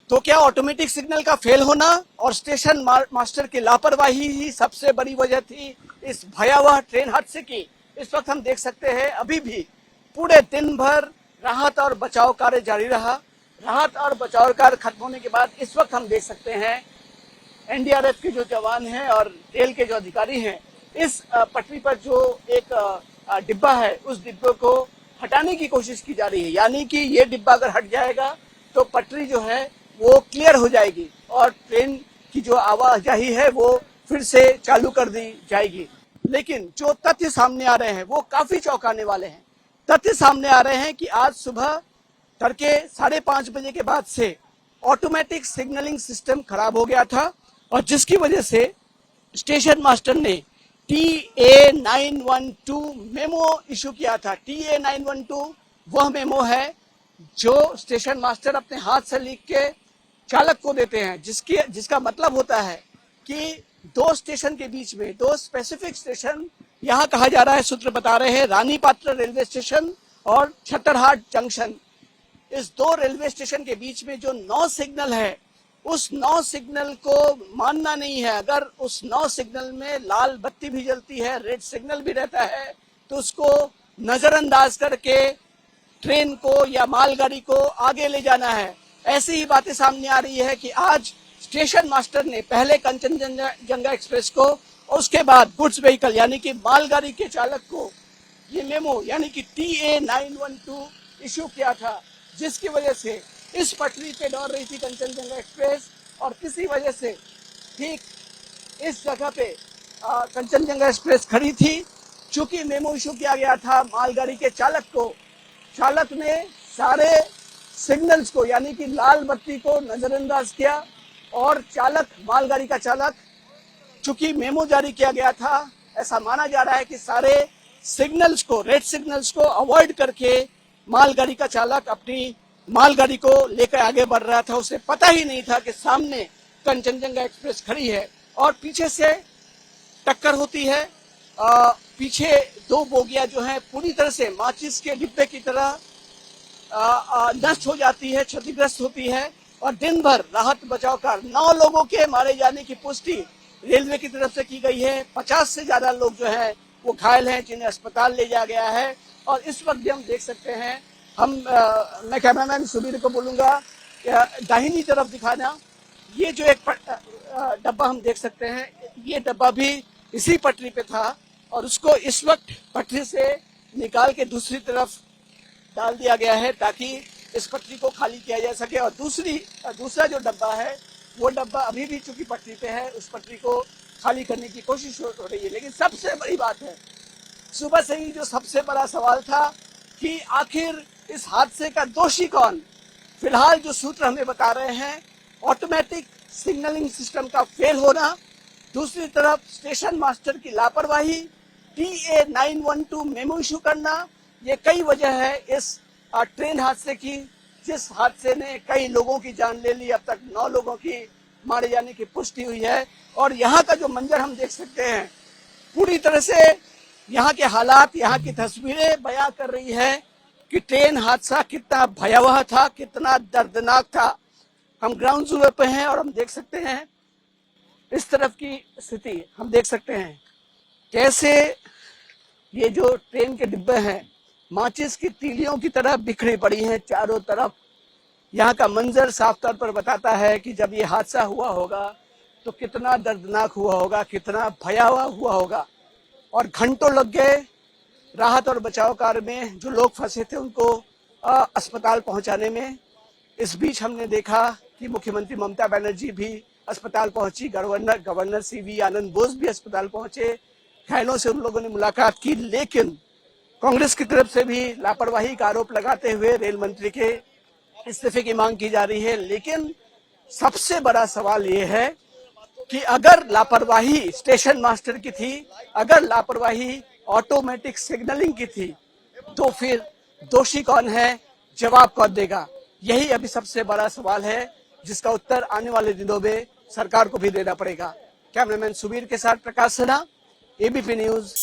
तो क्या automatic signal का फेल होना और स्टेशन मास्टर की लापरवाही ही सबसे बड़ी वजह थी इस भयावह ट्रेन हादसे की? इस वक्त हम देख सकते हैं अभी भी पूरे दिन भर राहत और बचाव कार्य जारी रहा। राहत और बचाव कार्य खत्म होने के बाद इस वक्त हम देख सकते हैं एनडीआरएफ के जो जवान हैं और रेल के जो अधिकारी हैं, इस पटरी पर जो एक डिब्बा है उस डिब्बे को हटाने की कोशिश की जा रही है। यानी कि ये डिब्बा अगर हट जाएगा तो पटरी जो है वो क्लियर हो जाएगी और ट्रेन की जो आवाजाही है वो फिर से चालू कर दी जाएगी। लेकिन जो तथ्य सामने आ रहे हैं वो काफी चौंकाने वाले हैं। तथ्य सामने आ रहे हैं कि आज सुबह तड़के 5:30 बजे के बाद से ऑटोमेटिक सिग्नलिंग सिस्टम खराब हो गया था और जिसकी वजह से स्टेशन मास्टर ने TA912 मेमो इशू किया था। TA912 वह मेमो है जो स्टेशन मास्टर अपने हाथ से लिख के चालक को देते हैं, जिसका मतलब होता है कि दो स्टेशन के बीच में, दो स्पेसिफिक स्टेशन यहाँ कहा जा रहा है, सूत्र बता रहे हैं रानी पात्र रेलवे स्टेशन और छतरहाट जंक्शन, इस दो रेलवे स्टेशन के बीच में जो 9 सिग्नल है उस 9 सिग्नल को मानना नहीं है। अगर उस 9 सिग्नल में लाल बत्ती भी जलती है, रेड सिग्नल भी रहता है, तो उसको नजरअंदाज करके ट्रेन को या मालगाड़ी को आगे ले जाना है। ऐसी ही बातें सामने आ रही है कि आज स्टेशन मास्टर ने पहले कंचनजंगा एक्सप्रेस को और उसके बाद गुड्स व्हीकल यानी कि मालगाड़ी के चालक को ये मेमो यानी कि TA912 इशू किया था, जिसकी वजह से इस पटरी पे दौड़ रही थी कंचनजंगा एक्सप्रेस और किसी वजह से ठीक इस जगह पे कंचनजंगा एक्सप्रेस खड़ी थी। चूंकि मेमो इशू किया गया था मालगाड़ी के चालक को, चालक ने सारे सिग्नल्स को यानी कि लाल बत्ती को नजरअंदाज किया और चालक, मालगाड़ी का चालक, चूंकि मेमो जारी किया गया था, ऐसा माना जा रहा है कि सारे सिग्नल्स को, रेड सिग्नल्स को अवॉइड करके मालगाड़ी का चालक अपनी मालगाड़ी को लेकर आगे बढ़ रहा था। उसे पता ही नहीं था कि सामने कंचनजंगा एक्सप्रेस खड़ी है और पीछे से टक्कर होती है। पीछे दो बोगियां जो हैं पूरी तरह से माचिस के डिब्बे की तरह नष्ट हो जाती है, क्षतिग्रस्त होती है और दिन भर राहत बचाव कार्य 9 लोगों के मारे जाने की पुष्टि रेलवे की तरफ से की गई है। 50 से ज्यादा लोग जो हैं वो घायल हैं, जिन्हें अस्पताल ले जाया गया है। और इस वक्त भी हम देख सकते हैं, मैं कैमरामैन सुबीर को बोलूंगा दाहिनी तरफ दिखाना, ये जो एक डब्बा हम देख सकते हैं, ये डब्बा भी इसी पटरी पे था और उसको इस वक्त पटरी से निकाल के दूसरी तरफ डाल दिया गया है ताकि इस पटरी को खाली किया जा सके। और दूसरा जो डब्बा है वो डब्बा अभी भी चूंकि पटरी पे है, उस पटरी को खाली करने की कोशिश हो रही है। लेकिन सबसे बड़ी बात है, सुबह से ही जो सबसे बड़ा सवाल था कि आखिर इस हादसे का दोषी कौन? फिलहाल जो सूत्र हमें बता रहे हैं, ऑटोमेटिक सिग्नलिंग सिस्टम का फेल होना, दूसरी तरफ स्टेशन मास्टर की लापरवाही, TA912 मेमो इशू करना, ये कई वजह है इस ट्रेन हादसे की, जिस हादसे ने कई लोगों की जान ले ली। अब तक 9 लोगों की मारे जाने की पुष्टि हुई है और यहाँ का जो मंजर हम देख सकते हैं, पूरी तरह से यहाँ के हालात, यहाँ की तस्वीरें बयां कर रही है कि ट्रेन हादसा कितना भयावह था, कितना दर्दनाक था। हम ग्राउंड जीरो पे हैं और हम देख सकते हैं इस तरफ की स्थिति, हम देख सकते हैं कैसे ये जो ट्रेन के डिब्बे हैं माचिस की तीलियों की तरह बिखरी पड़ी हैं चारों तरफ। यहाँ का मंजर साफ तौर पर बताता है कि जब ये हादसा हुआ होगा तो कितना दर्दनाक हुआ होगा, कितना भयावह हुआ होगा। और घंटों लग गए राहत और बचाव कार्य में, जो लोग फंसे थे उनको अस्पताल पहुंचाने में। इस बीच हमने देखा कि मुख्यमंत्री ममता बनर्जी भी अस्पताल पहुंची, गवर्नर CV आनंद बोस भी अस्पताल पहुंचे, घायलों से उन लोगों ने मुलाकात की। लेकिन कांग्रेस की तरफ से भी लापरवाही का आरोप लगाते हुए रेल मंत्री के इस्तीफे की मांग की जा रही है। लेकिन सबसे बड़ा सवाल ये है कि अगर लापरवाही स्टेशन मास्टर की थी, अगर लापरवाही ऑटोमेटिक सिग्नलिंग की थी, तो फिर दोषी कौन है, जवाब कौन देगा? यही अभी सबसे बड़ा सवाल है जिसका उत्तर आने वाले दिनों में सरकार को भी देना पड़ेगा। कैमरामैन सुबीर के साथ प्रकाश सिन्हा, ABP न्यूज।